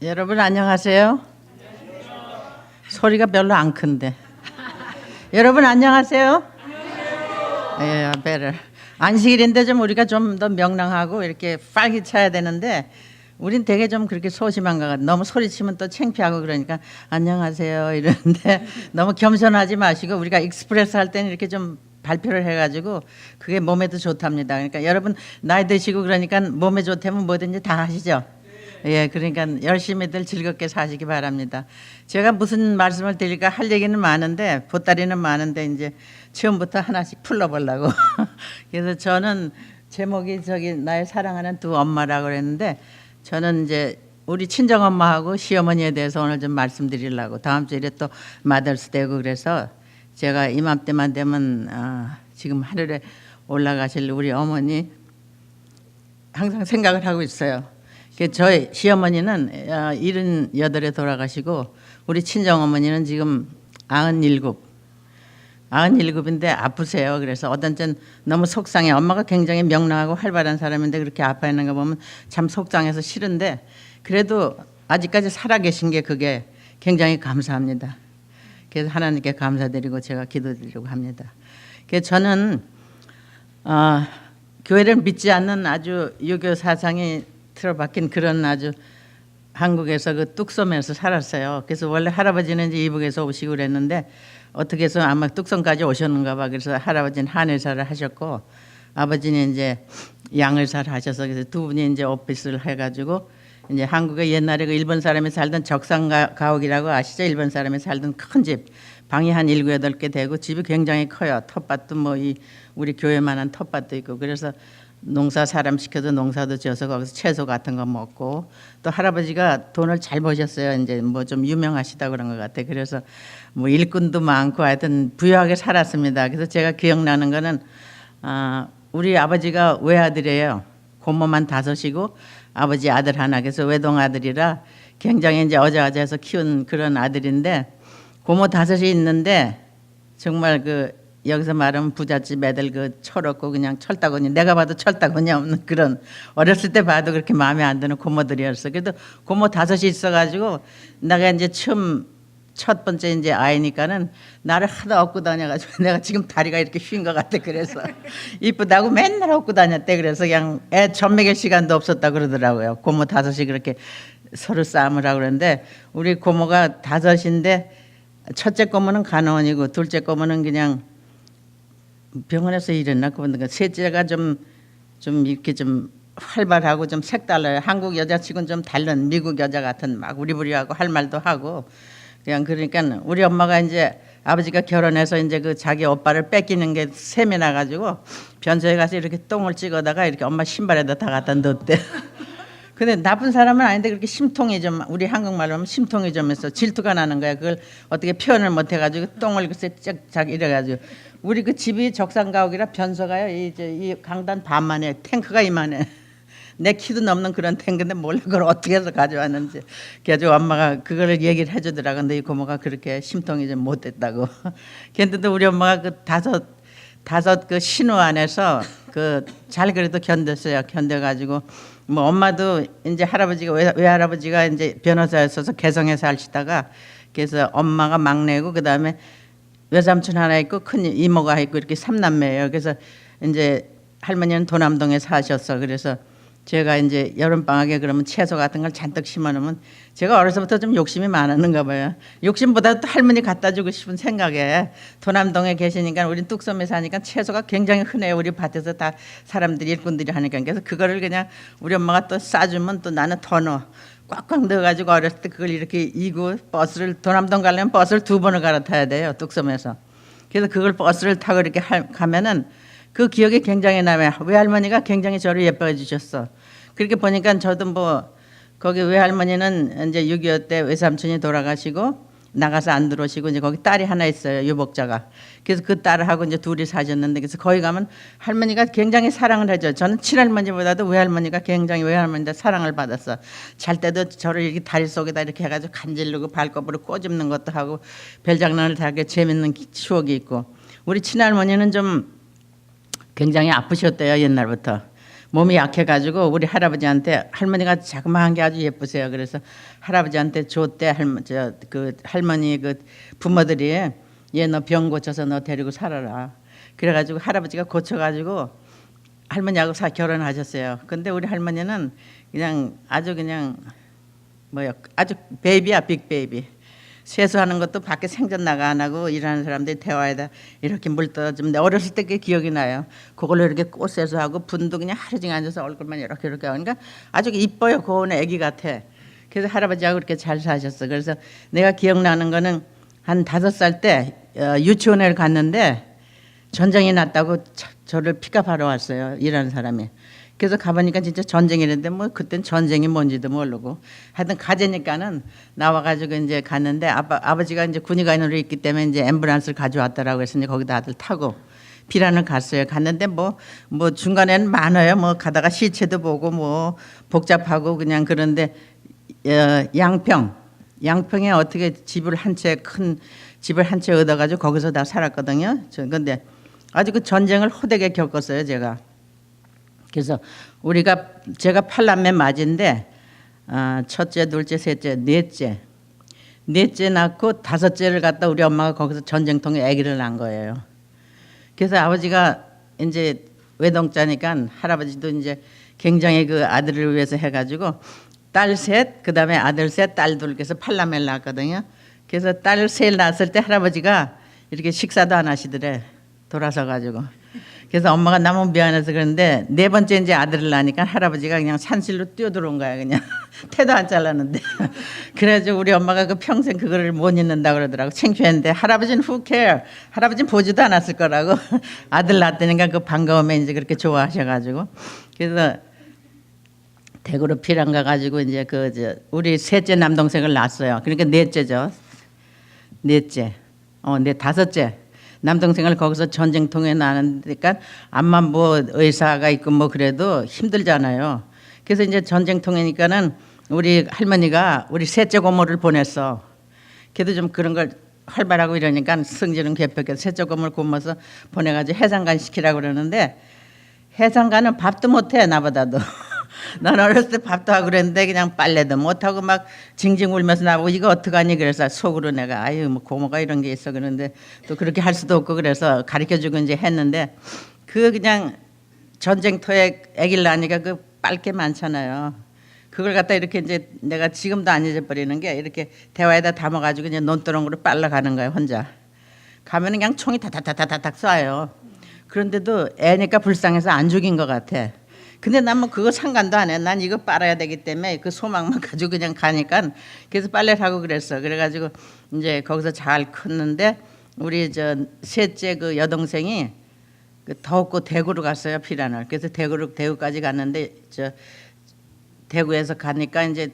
여러분 안녕하세요. 소리가 별로 안 큰데. 여러분 안녕하세요. 예, 배를 안식일인데 좀 우리가 좀 더 명랑하고 이렇게 활기차야 되는데 우린 되게 좀 그렇게 소심한 것 같아. 너무 소리치면 또 창피하고 그러니까 안녕하세요 이러는데 너무 겸손하지 마시고 우리가 익스프레스 할 때는 이렇게 좀 발표를 해가지고 그게 몸에도 좋답니다. 그러니까 여러분 나이 드시고 그러니까 몸에 좋다면 뭐든지 다 하시죠. 예, 그러니까 열심히들 즐겁게 사시기 바랍니다. 제가 무슨 말씀을 드릴까 할 얘기는 많은데 보따리는 많은데 이제 처음부터 하나씩 풀어보려고. 그래서 저는 제목이 저기 나의 사랑하는 두 엄마라고 그랬는데 저는 이제 우리 친정 엄마하고 시어머니에 대해서 오늘 좀 말씀드리려고. 다음 주일에 또 마더스데이고 그래서 제가 이맘때만 되면 지금 하늘에 올라가실 우리 어머니 항상 생각을 하고 있어요. 저희 시어머니는 78에 돌아가시고 우리 친정어머니는 지금 97인데 아프세요. 그래서 어떤 땐 너무 속상해. 엄마가 굉장히 명랑하고 활발한 사람인데 그렇게 아파 있는 거 보면 참 속상해서 싫은데 그래도 아직까지 살아계신 게 그게 굉장히 감사합니다. 그래서 하나님께 감사드리고 제가 기도드리려고 합니다. 그래서 저는 교회를 믿지 않는 아주 유교 사상이 틀어박힌 그런 아주 한국에서 그 뚝섬에서 살았어요. 그래서 원래 할아버지는 이제 이북에서 오시고 그랬는데 어떻게 해서 아마 뚝섬까지 오셨는가 봐. 그래서 할아버지는 한의사를 하셨고 아버지는 이제 양의사를 하셔서 그래서 두 분이 이제 오피스를 해가지고 이제 한국에 옛날에 그 일본 사람이 살던 적상가옥이라고 아시죠? 일본 사람이 살던 큰 집. 방이 한 7, 8개 되고 집이 굉장히 커요. 텃밭도 뭐 우리 교회만한 텃밭도 있고 그래서 농사 사람 시켜서 농사도 지어서 거기서 채소 같은 거 먹고 또 할아버지가 돈을 잘 버셨어요. 이제 뭐 좀 유명하시다 그런 것 같아. 그래서 뭐 일꾼도 많고 하여튼 부유하게 살았습니다. 그래서 제가 기억나는 거는 우리 아버지가 외아들이에요. 고모만 5이고 아버지 아들 하나. 그래서 외동 아들이라 굉장히 이제 어자어자해서 키운 그런 아들인데 고모 5이 있는데 정말 그 여기서 말하면 부잣집 애들 그 철없고 그냥 철다구니 내가 봐도 철다구니 없는 그런 어렸을 때 봐도 그렇게 마음에 안 드는 고모들이었어. 그래도 고모 5이 있어가지고 내가 이제 처음 첫 번째 이제 아이니까는 나를 하도 업고 다녀가지고 내가 지금 다리가 이렇게 휜 것 같아. 그래서 이쁘다고 맨날 업고 다녔대. 그래서 그냥 애 젖 먹일 시간도 없었다 그러더라고요. 고모 5이 그렇게 서로 싸움을 하고 그러는데 우리 고모가 5인데 첫째 고모는 간호원이고 둘째 고모는 그냥 병원에서 일했나 그런데 셋째가 좀 이렇게 좀 활발하고 좀 색달라요. 한국 여자치고는 좀 다른 미국 여자 같은 막 우리부리하고 할 말도 하고 그냥 그러니까 우리 엄마가 이제 아버지가 결혼해서 이제 그 자기 오빠를 뺏기는 게 셈이 나가지고 변소에 가서 이렇게 똥을 찍어다가 이렇게 엄마 신발에다 다 갖다 넣었대. 근데 나쁜 사람은 아닌데 그렇게 심통이 좀 우리 한국말로 하면 심통이 좀 있어. 질투가 나는 거야. 그걸 어떻게 표현을 못 해가지고 똥을 글쎄 쫙 이래가지고 우리 그 집이 적산가옥이라 변소가요. 이 강단 반만해. 탱크가 이만해. 내 키도 넘는 그런 탱크인데 몰라 그걸 어떻게 해서 가져왔는지. 그래가지고 엄마가 그걸 얘기를 해주더라고. 근데 이 고모가 그렇게 심통이 좀 못됐다고. 근데 우리 엄마가 그 다섯 그 신호 안에서 그 잘 그래도 견뎠어요. 견뎌가지고 뭐 엄마도 이제 할아버지가 외할아버지가 이제 변호사였어서 개성에 살시다가 그래서 엄마가 막내고 그 다음에 외삼촌 하나 있고 큰 이모가 있고 이렇게 3남매예요. 그래서 이제 할머니는 도남동에 사셨어. 그래서 제가 이제 여름방학에 그러면 채소 같은 걸 잔뜩 심어놓으면 제가 어려서부터 좀 욕심이 많았는가 봐요. 욕심보다 또 할머니 갖다 주고 싶은 생각에 도남동에 계시니까 우린 뚝섬에 사니까 채소가 굉장히 흔해요. 우리 밭에서 다 사람들이 일꾼들이 하니까. 그래서 그거를 그냥 우리 엄마가 또 싸주면 또 나는 더 넣어. 꽉꽉 넣어가지고 어렸을 때 그걸 이렇게 이고 버스를 도남동 가려면 버스를 2번을 갈아타야 돼요. 뚝섬에서. 그래서 그걸 버스를 타고 이렇게 가면은 그 기억이 굉장히 남아요. 외할머니가 굉장히 저를 예뻐해 주셨어. 그렇게 보니까 저도 뭐 거기 외할머니는 이제 6.25 때 외삼촌이 돌아가시고 나가서 안 들어오시고 이제 거기 딸이 하나 있어요. 유복자가. 그래서 그 딸하고 이제 둘이 사셨는데 그래서 거기 가면 할머니가 굉장히 사랑을 해줘요. 저는 친할머니보다도 외할머니가 굉장히 외할머니한테 사랑을 받았어. 잘 때도 저를 이렇게 다리 속에다 이렇게 해가지고 간지르고 발톱으로 꼬집는 것도 하고 별장난을 다 하게 재밌는 추억이 있고 우리 친할머니는 좀 굉장히 아프셨대요. 옛날부터. 몸이 약해가지고 우리 할아버지한테 할머니가 자그마한 게 아주 예쁘세요. 그래서 할아버지한테 줬대. 할머니 그 부모들이 얘 너 병 고쳐서 너 데리고 살아라. 그래가지고 할아버지가 고쳐가지고 할머니하고 결혼하셨어요. 근데 우리 할머니는 그냥 아주 그냥 뭐야 아주 베이비야 빅 베이비. 세수하는 것도 밖에 생전 나가 안 하고 일하는 사람들이 대화에다 이렇게 물 떠주면 어렸을 때 그게 기억이 나요. 그걸로 이렇게 꽃 세수하고 분도 그냥 하루 종일 앉아서 얼굴만 이렇게 하니까 아주 이뻐요. 고운 애기 같아. 그래서 할아버지하고 그렇게 잘 사셨어. 그래서 내가 기억나는 거는 한 5살 때 유치원에 갔는데 전쟁이 났다고 저를 픽업하러 왔어요. 일하는 사람이. 그래서 가보니까 진짜 전쟁이랬는데 뭐 그땐 전쟁이 뭔지도 모르고 하여튼 가재니까는 나와가지고 이제 갔는데 아버지가 이제 군의관으로 있기 때문에 이제 앰뷸런스를 가져왔더라고. 해서 이제 거기다 아들 타고 피란을 갔어요. 갔는데 뭐 중간에는 많아요. 뭐 가다가 시체도 보고 뭐 복잡하고 그냥 그런데 양평에 어떻게 집을 한 채 큰 집을 한 채 얻어가지고 거기서 다 살았거든요. 근데 아주 그 전쟁을 호되게 겪었어요. 제가. 그래서 제가 8남매 맞인데 첫째, 둘째, 셋째, 넷째 낳고 5째를 갖다 우리 엄마가 거기서 전쟁통에 아기를 낳은 거예요. 그래서 아버지가 이제 외동자니까 할아버지도 이제 굉장히 그 아들을 위해서 해가지고 딸 셋, 그다음에 아들 셋, 딸 둘, 그래서 8남매를 낳았거든요. 그래서 딸 셋 낳았을 때 할아버지가 이렇게 식사도 안 하시더래. 돌아서 가지고. 그래서 엄마가 너무 미안해서 그런데 4번째 이제 아들을 낳으니까 할아버지가 그냥 산실로 뛰어들어온 거야. 그냥 태도 안 잘랐는데. 그래가지고 우리 엄마가 그 평생 그거를 못 잊는다 그러더라고. 창피했는데 할아버지는 who care? 할아버지는 보지도 않았을 거라고. 아들 낳았다니까 그 반가움에 이제 그렇게 좋아하셔가지고. 그래서 대구로 피랑 가가지고 이제 우리 셋째 남동생을 낳았어요. 그러니까 넷째죠. 넷째. 5째. 남동생을 거기서 전쟁통에 낳으니까 암만 뭐 의사가 있고 뭐 그래도 힘들잖아요. 그래서 이제 전쟁통이니까는 우리 할머니가 우리 셋째 고모를 보냈어. 그래도 좀 그런 걸 활발하고 이러니까 성질은 개벽해서 셋째 고모를 고모서 보내가지고 해장간 시키라고 그러는데 해장간은 밥도 못해 나보다도. 난 어렸을 때 밥도 하고 그랬는데 그냥 빨래도 못하고 막 징징 울면서 나보고 이거 어떡하니 그래서 속으로 내가 아유 뭐 고모가 이런 게 있어 그러는데 또 그렇게 할 수도 없고 그래서 가르쳐주고 이제 했는데 그냥 전쟁터에 아기를 낳으니까 그 빨게 많잖아요. 그걸 갖다 이렇게 이제 내가 지금도 안 잊어버리는 게 이렇게 대화에다 담아가지고 이제 논두렁으로 빨러 가는 거예요. 혼자 가면은 그냥 총이 다다다다닥 쏴요. 그런데도 애니까 불쌍해서 안 죽인 것 같아. 근데 난 뭐 그거 상관도 안 해. 난 이거 빨아야 되기 때문에 그 소망만 가지고 그냥 가니까 그래서 빨래를 하고 그랬어. 그래가지고 이제 거기서 잘 컸는데 우리 셋째 그 여동생이 그 덥고 대구로 갔어요. 피란을. 그래서 대구까지 갔는데 대구에서 가니까 이제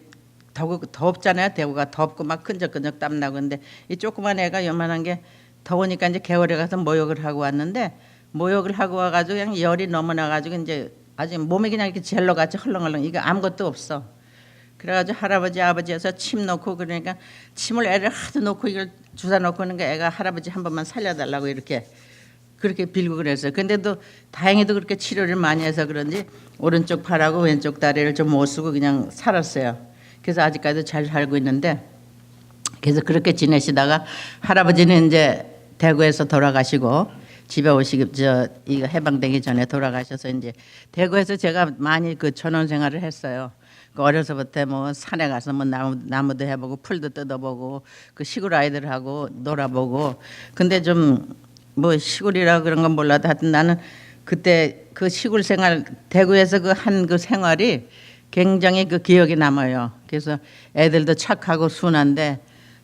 덥잖아요. 대구가 덥고 막 끈적끈적 땀 나고 근데 이 조그만 애가 요만한 게 더우니까 이제 개월에 가서 모욕을 하고 왔는데 모욕을 하고 와가지고 그냥 열이 너무 나가지고 이제 아주 몸이 그냥 이렇게 젤로 같이 헐렁헐렁 이거 아무것도 없어. 그래가지고 할아버지 아버지에서 침 놓고 그러니까 침을 애를 하도 놓고 이걸 주사 놓고 하는 게 애가 할아버지 한 번만 살려달라고 이렇게 그렇게 빌고 그랬어요. 근데도 다행히도 그렇게 치료를 많이 해서 그런지 오른쪽 팔하고 왼쪽 다리를 좀 못 쓰고 그냥 살았어요. 그래서 아직까지도 잘 살고 있는데 그래서 그렇게 지내시다가 할아버지는 이제 대구에서 돌아가시고 집에 오시기 이거 해방되기 전에 돌아가셔서 이제 대구에서 제가 많이 그 전원 생활을 했어요. 그 어려서부터 뭐 산에 가서 뭐 나무도 해보고 풀도 뜯어보고 그 시골 아이들하고 놀아보고 근데 좀 뭐 시골이라 그런 건 몰라도 하여튼 나는 그때 그 시골 생활 대구에서 그 한 그 생활이 굉장히 그 기억이 남아요. 그래서 애들도 착하고 순한데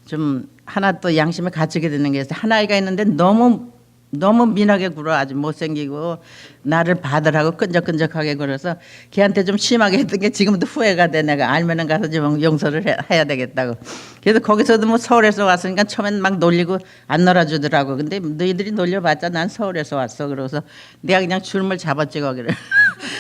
좀 하나 또 양심에 갇히게 되는 게 있어요. 한 아이가 있는데 너무 민하게 굴어 아주 못생기고 나를 받으라고 끈적끈적하게 굴어서 걔한테 좀 심하게 했던 게 지금도 후회가 돼. 내가 알면은 가서 좀 용서를 해야 되겠다고. 그래서 거기서도 뭐 서울에서 왔으니까 처음엔 막 놀리고 안 놀아주더라고. 근데 너희들이 놀려봤자 난 서울에서 왔어. 그러고서 내가 그냥 주름을 잡았지 거기를.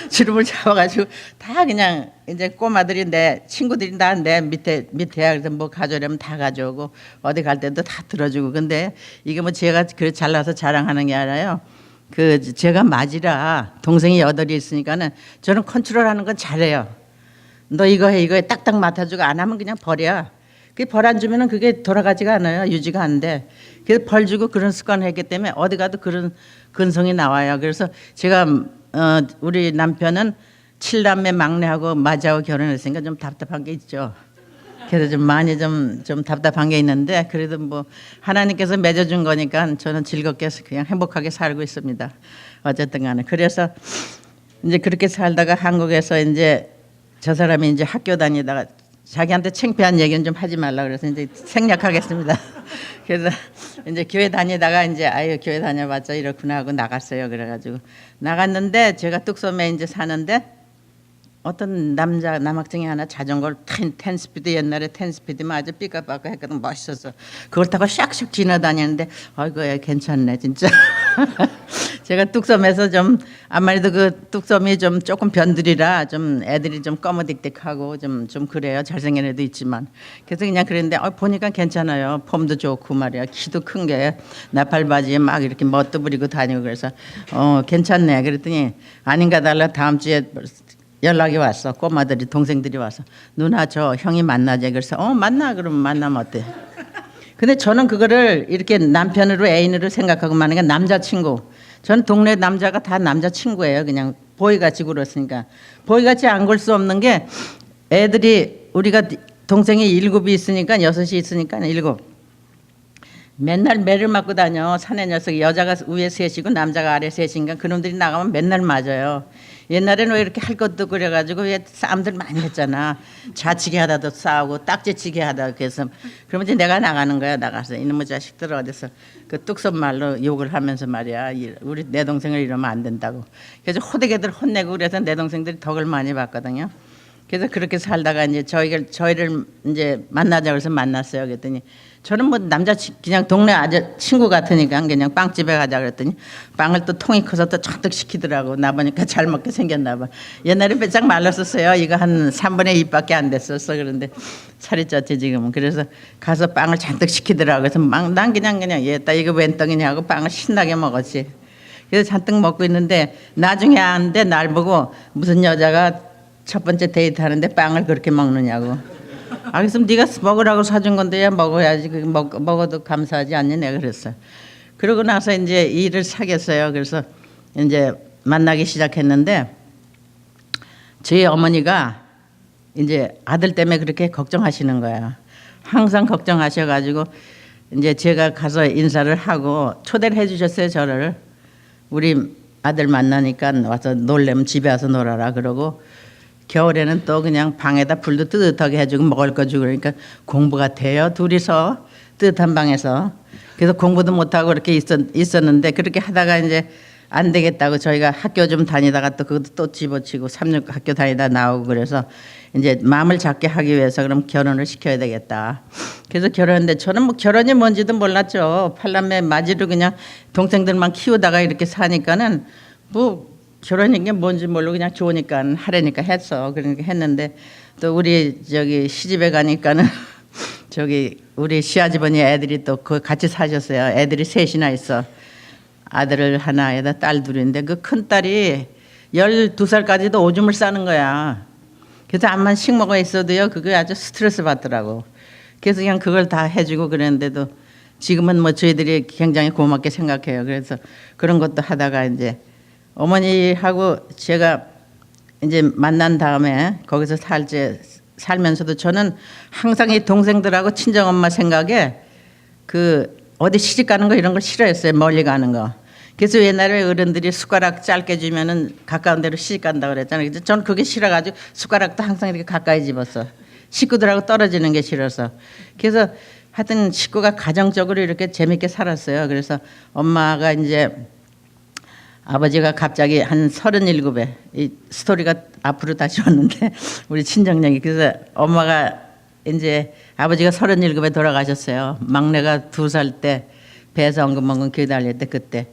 주름을 잡아가지고 다 그냥 이제 꼬마들이 내 친구들이 다 내 밑에야 그래서 뭐 가져오려면 다 가져오고 어디 갈 때도 다 들어주고 근데 이게 뭐 제가 그래 잘나서 자랑하는 게 아니라요. 그 제가 맞이라 동생이 8이 있으니까는 저는 컨트롤하는 건 잘해요. 너 이거 해 이거 해 딱딱 맡아주고 안 하면 그냥 버려. 그 벌 안 주면은 그게 돌아가지가 않아요. 유지가 안 돼. 그래서 벌 주고 그런 습관을 했기 때문에 어디 가도 그런 근성이 나와요. 그래서 제가 우리 남편은 7남매 막내하고 맞이하고 결혼했으니까 좀 답답한 게 있죠. 그래서 좀 많이 좀 답답한 게 있는데 그래도 뭐 하나님께서 맺어준 거니까 저는 즐겁게 그냥 행복하게 살고 있습니다. 어쨌든 간에 그래서 이제 그렇게 살다가 한국에서 이제 저 사람이 이제 학교 다니다가 자기한테 창피한 얘기는 좀 하지 말라 그래서 이제 생략하겠습니다. 그래서 이제 교회 다니다가 이제 아유 교회 다녀봤자 이렇구나 하고 나갔어요. 그래가지고 나갔는데 제가 뚝섬에 이제 사는데 어떤 남학생이 하나 자전거를 텐스피드 옛날에 텐스피드만 아주 삐까빠까 했거든. 멋있어서 그걸 타고 샥샥 지나다니는데 아이고 얘 괜찮네 진짜. 제가 뚝섬에서 좀 아무래도 그 뚝섬이 좀 조금 변들이라 좀 애들이 좀 꺼머딕딕하고 좀 그래요. 잘생긴 애도 있지만 그래서 그냥 그랬는데 보니까 괜찮아요. 폼도 좋고 말이야. 키도 큰 게 나팔 바지에 막 이렇게 멋도 부리고 다니고 그래서 괜찮네. 그랬더니 아닌가 달라 다음 주에 연락이 왔어. 꼬마들이 동생들이 와서 누나 저 형이 만나자. 그래서 만나. 그러면 만나면 어때? 근데 저는 그거를 이렇게 남편으로 애인으로 생각하고 만약에 남자친구 저는 동네 남자가 다 남자친구예요. 그냥 보이같이 굴었으니까 보이같이 안 굴 수 없는 게 애들이 우리가 동생이 7이 있으니까 6이 있으니까 7 맨날 매를 맞고 다녀. 사내 녀석이 여자가 위에 셋이고 남자가 아래 셋인가 그놈들이 나가면 맨날 맞아요. 옛날에는 왜 이렇게 할 것도 그래가지고 왜 싸움들 많이 했잖아. 자치기 하다도 싸우고 딱지치기 하다 그래서 그러면 이제 내가 나가는 거야. 나가서 이놈의 자식들 어디서 그 뚝섬 말로 욕을 하면서 말이야 우리 내 동생을 이러면 안 된다고. 그래서 호되게들 혼내고 그래서 내 동생들이 덕을 많이 봤거든요. 그래서 그렇게 살다가 이제 저희를 이제 만나자고 해서 만났어요. 그랬더니 저는 뭐 남자 그냥 동네 친구 같으니까 그냥 빵집에 가자 그랬더니 빵을 또 통이 커서 또 잔뜩 시키더라고. 나 보니까 잘 먹게 생겼나 봐. 옛날에 빼짝 말랐었어요. 이거 한 3분의 2밖에 안 됐었어. 그런데 살이 쪘지 지금은. 그래서 가서 빵을 잔뜩 시키더라고. 그래서 막 난 그냥 얘따 이거 웬 떡이냐 하고 빵을 신나게 먹었지. 그래서 잔뜩 먹고 있는데 나중에 아는데 날 보고 무슨 여자가 첫 번째 데이트 하는데 빵을 그렇게 먹느냐고. 그래서 네가 먹으라고 사준 건데야 먹어야지. 먹어도 감사하지 않니? 내가 그랬어요. 그러고 나서 이제 일을 사귀었어요. 그래서 이제 만나기 시작했는데 저희 어머니가 이제 아들 때문에 그렇게 걱정하시는 거야. 항상 걱정하셔가지고 이제 제가 가서 인사를 하고 초대를 해주셨어요. 저를 우리 아들 만나니까 와서 놀래면 집에 와서 놀아라 그러고 겨울에는 또 그냥 방에다 불도 뜨뜻하게 해주고 먹을 거 주고 그러니까 공부가 돼요. 둘이서 뜨뜻한 방에서. 그래서 공부도 못하고 그렇게 있었는데 그렇게 하다가 이제 안 되겠다고 저희가 학교 좀 다니다가 또 그것도 또 집어치고 3년 학교 다니다 나오고 그래서 이제 마음을 잡게 하기 위해서 그럼 결혼을 시켜야 되겠다. 그래서 결혼했는데 저는 뭐 결혼이 뭔지도 몰랐죠. 팔남매 맞이로 그냥 동생들만 키우다가 이렇게 사니까는 뭐 결혼인 게 뭔지 모르고 그냥 좋으니까 하려니까 했어. 그러니까 했는데 또 우리 저기 시집에 가니까는 저기 우리 시아주버니 애들이 또 그 같이 사셨어요. 애들이 셋이나 있어. 아들을 하나에다 딸 둘인데 그 큰 딸이 12살까지도 오줌을 싸는 거야. 그래서 암만 식모가 있어도요 그게 아주 스트레스 받더라고. 그래서 그냥 그걸 다 해주고 그랬는데도 지금은 뭐 저희들이 굉장히 고맙게 생각해요. 그래서 그런 것도 하다가 이제 어머니하고 제가 이제 만난 다음에 거기서 살면서도 저는 항상 이 동생들하고 친정엄마 생각에 그 어디 시집 가는 거 이런 걸 싫어했어요. 멀리 가는 거. 그래서 옛날에 어른들이 숟가락 짧게 주면은 가까운 데로 시집 간다 그랬잖아요. 그래서 저는 그게 싫어가지고 숟가락도 항상 이렇게 가까이 집었어. 식구들하고 떨어지는 게 싫어서. 그래서 하여튼 식구가 가정적으로 이렇게 재밌게 살았어요. 그래서 엄마가 이제 아버지가 갑자기 한 37에 이 스토리가 앞으로 다시 왔는데 우리 친정령이 그래서 엄마가 이제 아버지가 37에 돌아가셨어요. 막내가 2살 때 배에서 엉금엉금 교회 다닐 때 그때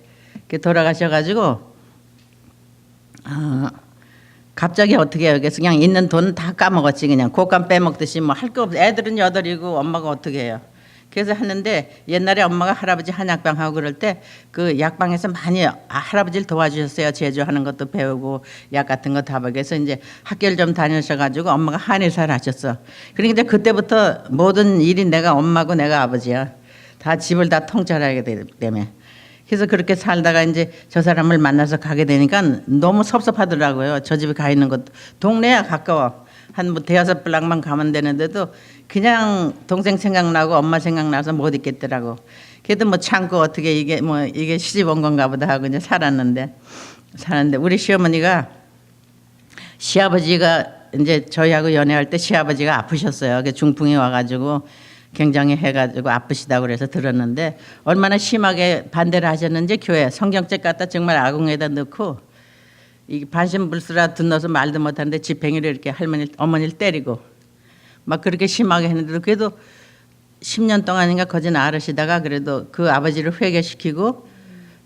돌아가셔가지고 갑자기 어떻게 해요? 그래서 그냥 있는 돈 다 까먹었지. 그냥 곶감 빼먹듯이 뭐 할 거 없어. 애들은 8이고 엄마가 어떻게 해요? 그래서 하는데 옛날에 엄마가 할아버지 한약방하고 그럴 때 그 약방에서 많이 할아버지를 도와주셨어요. 제조하는 것도 배우고 약 같은 거 다 보고 해서 이제 학교를 좀 다니셔가지고 엄마가 한의사를 하셨어. 그러니까 이제 그때부터 모든 일이 내가 엄마고 내가 아버지야. 다 집을 다 통찰하게 되기 때문에. 그래서 그렇게 살다가 이제 저 사람을 만나서 가게 되니까 너무 섭섭하더라고요. 저 집에 가 있는 것도 동네야 가까워. 한 뭐 대여섯 블락만 가면 되는데도 그냥 동생 생각나고 엄마 생각나서 못 있겠더라고. 그래도 뭐 참고 어떻게 이게 시집 온 건가 보다 하고 이제 살았는데 우리 시어머니가 시아버지가 이제 저희하고 연애할 때 시아버지가 아프셨어요. 그 중풍이 와가지고 굉장히 해가지고 아프시다고 그래서 들었는데 얼마나 심하게 반대를 하셨는지 교회 성경책 갖다 정말 아궁에다 넣고 이 반신불수라 듣너서 말도 못하는데 지팽이를 이렇게 어머니를 때리고 막 그렇게 심하게 했는데도 그래도 10년 동안인가 거진 앓으시다가 그래도 그 아버지를 회개시키고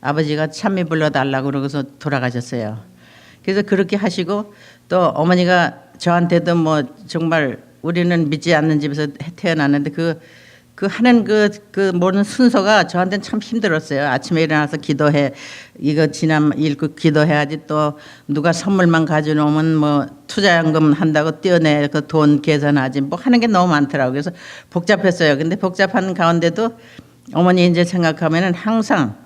아버지가 찬미 불러달라고 그러고서 돌아가셨어요. 그래서 그렇게 하시고 또 어머니가 저한테도 뭐 정말 우리는 믿지 않는 집에서 태어났는데 그 하는 그 모르는 순서가 저한테는 참 힘들었어요. 아침에 일어나서 기도해 이거 읽고 기도해야지 또 누가 선물만 가져오면 뭐 투자연금 한다고 떼어내 그 돈 계산하지 뭐 하는 게 너무 많더라고요. 그래서 복잡했어요. 근데 복잡한 가운데도 어머니 이제 생각하면은 항상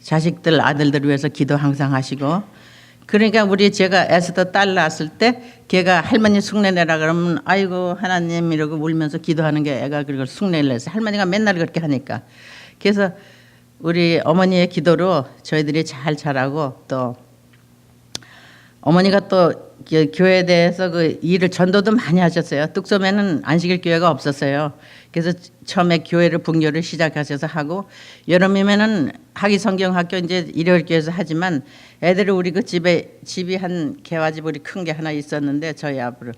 자식들 아들들 위해서 기도 항상 하시고 그러니까 제가 애써서 딸 낳았을 때 걔가 할머니 숭례 내라 그러면 아이고 하나님 이러고 울면서 기도하는 게 애가 그걸 숭례를 해서 할머니가 맨날 그렇게 하니까 그래서 우리 어머니의 기도로 저희들이 잘 자라고 또 어머니가 또 교회에 대해서 그 일을 전도도 많이 하셨어요. 뚝섬에는 안식일 교회가 없었어요. 그래서 처음에 교회를 분교를 시작하셔서 하고 여름이면은 학위 성경학교 이제 일요일 교회에서 하지만 애들이 우리 그 집이 한 개화집 우리 큰 게 하나 있었는데 저희 앞으로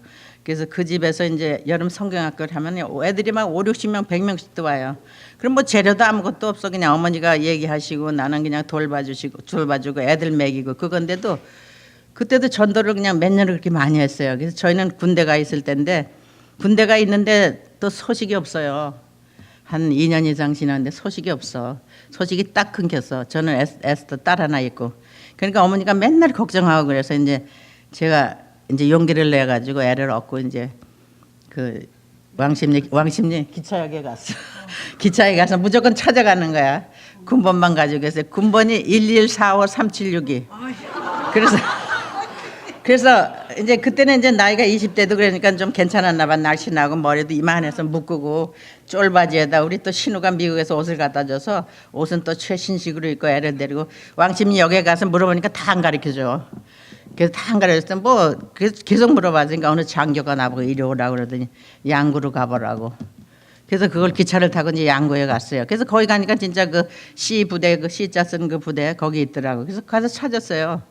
그래서 그 집에서 이제 여름 성경학교를 하면 애들이 막 5, 60명 100명씩도 와요. 그럼 뭐 재료도 아무것도 없어. 그냥 어머니가 얘기하시고 나는 그냥 돌봐주고 애들 먹이고 그건데도 그때도 전도를 그냥 몇 년을 그렇게 많이 했어요. 그래서 저희는 군대가 있을 때인데 군대가 있는데 또 소식이 없어요. 한 2년 이상 지났는데 소식이 없어. 소식이 딱 끊겼어. 저는 애써 딸 하나 있고. 그러니까 어머니가 맨날 걱정하고 그래서 이제 제가 이제 용기를 내 가지고 애를 얻고 이제 그 왕십리 기차역에 갔어. 기차에 가서 무조건 찾아가는 거야. 군번만 가지고 있어요. 군번이 1145376이. 그래서 이제 그때는 이제 나이가 20대도 그러니까 좀 괜찮았나 봐. 날씬하고 머리도 이만해서 묶고 쫄바지에다 우리 또 신우가 미국에서 옷을 갖다 줘서 옷은 또 최신식으로 입고 애를 데리고 왕십리역에 가서 물어보니까 다 안 가르쳐줘. 그래서 다 안 가르쳤더니 뭐 계속 물어봐주니까 어느 장교가 나보고 이리 오라고 그러더니 양구로 가보라고. 그래서 그걸 기차를 타고 이제 양구에 갔어요. 그래서 거기 가니까 진짜 그 C 부대 그 C자 쓴 그 부대 거기 있더라고. 그래서 가서 찾았어요.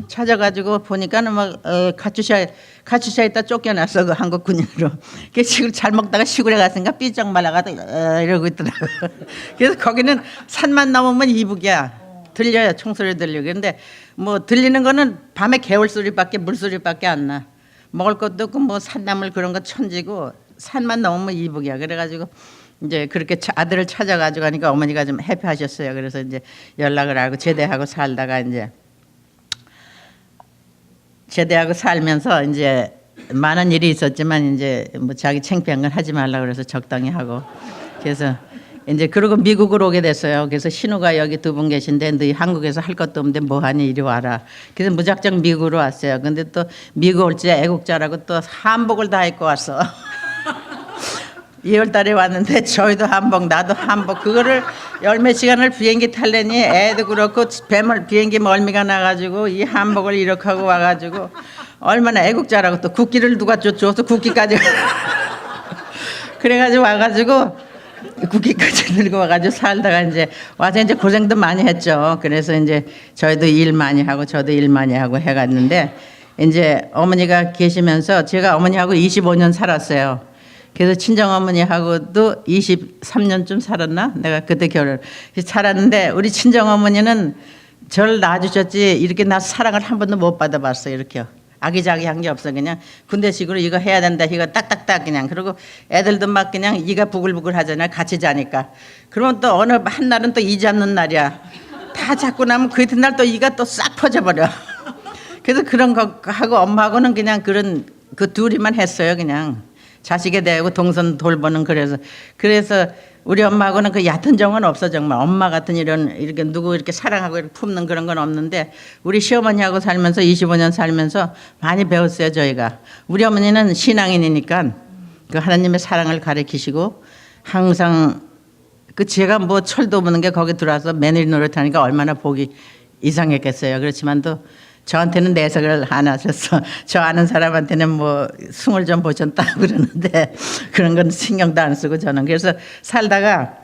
찾아가지고 보니까는 막 카츄샤 있다 쫓겨났어 그 한국 군인으로. 그래서 잘 먹다가 시골에 갔으니까 삐쩍 말라가지고 이러고 있더라고. 그래서 거기는 산만 넘으면 이북이야. 들려요. 총소리 들리고. 그런데 뭐 들리는 거는 밤에 개울 소리밖에 물소리밖에 안 나. 먹을 것도 없고 뭐 산나물 그런 거 천지고 산만 넘으면 이북이야. 그래가지고 이제 그렇게 아들을 찾아가지고 하니까 어머니가 좀 해피하셨어요. 그래서 이제 연락을 하고 제대하고 살다가 이제 제대하고 살면서 이제 많은 일이 있었지만 이제 뭐 자기 창피한 건 하지 말라 그래서 적당히 하고 그래서 이제 그러고 미국으로 오게 됐어요. 그래서 신우가 여기 두 분 계신데 너희 한국에서 할 것도 없는데 뭐 하니 이리 와라. 그래서 무작정 미국으로 왔어요. 근데 또 미국 올 때 애국자라고 또 한복을 다 입고 왔어. 2월 달에 왔는데 저희도 한복 나도 한복 그거를 열몇 시간을 비행기 탈래니 애도 그렇고 비행기 멀미가 나가지고 이 한복을 이렇게 하고 와가지고 얼마나 애국자라고 또 국기를 누가 줘서 국기까지 그래가지고 와가지고 국기까지 들고 와가지고 살다가 이제 와서 이제 고생도 많이 했죠. 그래서 이제 저희도 일 많이 하고 저도 일 많이 하고 해갔는데 이제 어머니가 계시면서 제가 어머니하고 25년 살았어요. 그래서 친정어머니하고도 23년쯤 살았나? 내가 그때 살았는데 우리 친정어머니는 저를 낳아주셨지 이렇게 나 사랑을 한 번도 못 받아봤어요. 이렇게 아기자기한 게 없어. 그냥 군대식으로 이거 해야 된다. 이거 딱딱딱 그냥. 그리고 애들도 막 그냥 이가 부글부글 하잖아요. 같이 자니까. 그러면 또 어느 한 날은 또 이 잡는 날이야. 다 잡고 나면 그 이튿날 또 이가 또 싹 퍼져버려. 그래서 그런 거 하고 엄마하고는 그냥 그런 그 둘이만 했어요. 그냥 자식에 대하고 동선 돌보는. 그래서 우리 엄마하고는 그 얕은 정은 없어. 정말 엄마 같은 이런 이렇게 누구 이렇게 사랑하고 이렇게 품는 그런 건 없는데, 우리 시어머니하고 살면서 25년 살면서 많이 배웠어요. 저희가. 우리 어머니는 신앙인이니까 그 하나님의 사랑을 가르치시고, 항상 그 제가 뭐 철도 없는 게 거기 들어와서 며느리 노릇하니까 얼마나 보기 이상했겠어요. 그렇지만도 저한테는 내색을 안 하셔서, 저 아는 사람한테는 뭐 승을 좀 보셨다고 그러는데 그런 건 신경도 안 쓰고 저는. 그래서 살다가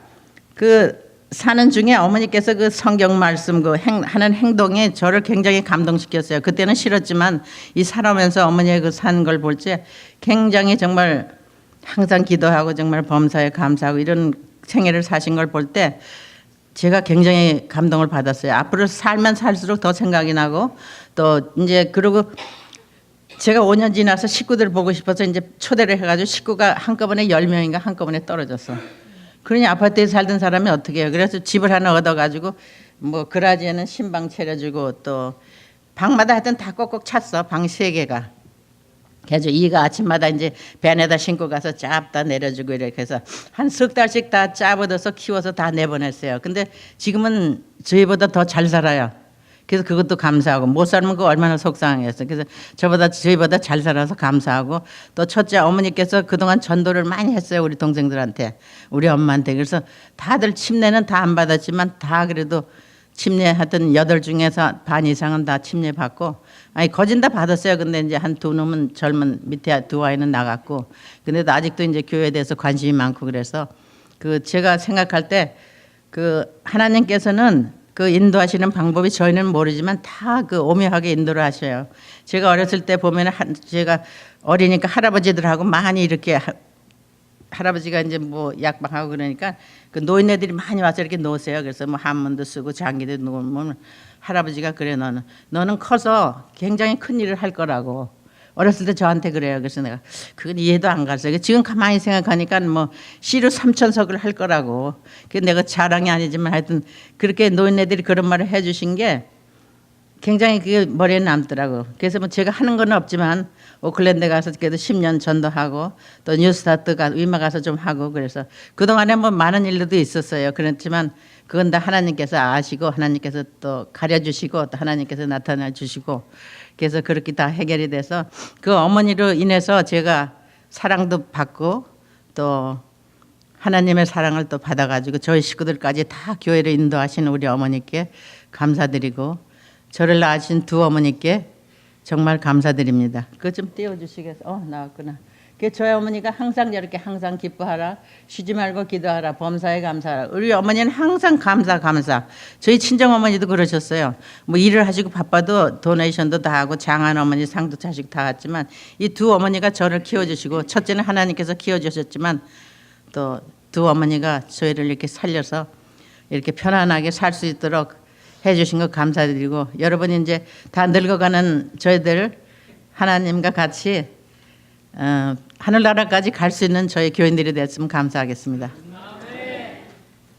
그 사는 중에 어머니께서 그 성경 말씀 그 하는 행동이 저를 굉장히 감동시켰어요. 그때는 싫었지만 이 살아오면서 어머니의 그 사는 걸 볼 때 굉장히 정말 항상 기도하고 정말 범사에 감사하고 이런 생애를 사신 걸 볼 때 제가 굉장히 감동을 받았어요. 앞으로 살면 살수록 더 생각이 나고, 또 이제 그리고 제가 5년 지나서 식구들 보고 싶어서 이제 초대를 해가지고 식구가 한꺼번에 10명인가 한꺼번에 떨어졌어. 그러니 아파트에 살던 사람이 어떻게 해요. 그래서 집을 하나 얻어가지고 뭐 그라지에는 신방 차려주고, 또 방마다 하여튼 다 꼭꼭 찼어. 방 3개가. 그래서 이가 아침마다 이제 밴에다 신고 가서 짭다 내려주고 이렇게 해서 한 석 달씩 다 짜부어서 키워서 다 내보냈어요. 근데 지금은 저희보다 더 잘 살아요. 그래서 그것도 감사하고, 못 살면 그 얼마나 속상했어요. 그래서 저희보다 잘 살아서 감사하고, 또 첫째 어머니께서 그동안 전도를 많이 했어요. 우리 동생들한테, 우리 엄마한테. 그래서 다들 침례는 다 안 받았지만 다 그래도 침례 하여튼 8 중에서 반 이상은 다 침례 받고, 아니 거진 다 받았어요. 근데 이제 한 2놈은 젊은 밑에 2 아이는 나갔고, 근데도 아직도 이제 교회에 대해서 관심이 많고. 그래서 그 제가 생각할 때 그 하나님께서는 그 인도하시는 방법이 저희는 모르지만 다 그 오묘하게 인도를 하셔요. 제가 어렸을 때 보면 제가 어리니까 할아버지들하고 많이 이렇게 할아버지가 이제 뭐 약방하고 그러니까 그 노인네들이 많이 와서 이렇게 노세요. 그래서 뭐 한문도 쓰고 장기도 놓으면 할아버지가 그래, 너는 커서 굉장히 큰 일을 할 거라고. 어렸을 때 저한테 그래요. 그래서 내가 그건 이해도 안 갔어요. 지금 가만히 생각하니까 뭐 시루 3,000석을 할 거라고. 그 내가 자랑이 아니지만 하여튼 그렇게 노인네들이 그런 말을 해주신 게 굉장히 그게 머리에 남더라고. 그래서 뭐 제가 하는 건 없지만 오클랜드 가서 그래도 10년 전도하고, 또 뉴스타트 위마 가서 좀 하고, 그래서 그동안에 뭐 많은 일들도 있었어요. 그렇지만 그건 다 하나님께서 아시고, 하나님께서 또 가려주시고, 또 하나님께서 나타나 주시고, 그래서 그렇게 다 해결이 돼서 그 어머니로 인해서 제가 사랑도 받고, 또 하나님의 사랑을 또 받아가지고 저희 식구들까지 다 교회를 인도하신 우리 어머니께 감사드리고, 저를 낳으신 2 어머니께 정말 감사드립니다. 그거 좀 띄워주시겠어요? 나왔구나. 저희 어머니가 항상 저렇게 항상 기뻐하라, 쉬지 말고 기도하라, 범사에 감사하라. 우리 어머니는 항상 감사. 저희 친정 어머니도 그러셨어요. 뭐 일을 하시고 바빠도 도네이션도 다 하고 장한 어머니 상도 자식 다 했지만 이 2 어머니가 저를 키워주시고, 첫째는 하나님께서 키워주셨지만 또 2 어머니가 저희를 이렇게 살려서 이렇게 편안하게 살 수 있도록 해주신 거 감사드리고, 여러분이 이제 다 늙어가는 저희들 하나님과 같이 하늘나라까지 갈 수 있는 저희 교인들이 됐으면 감사하겠습니다.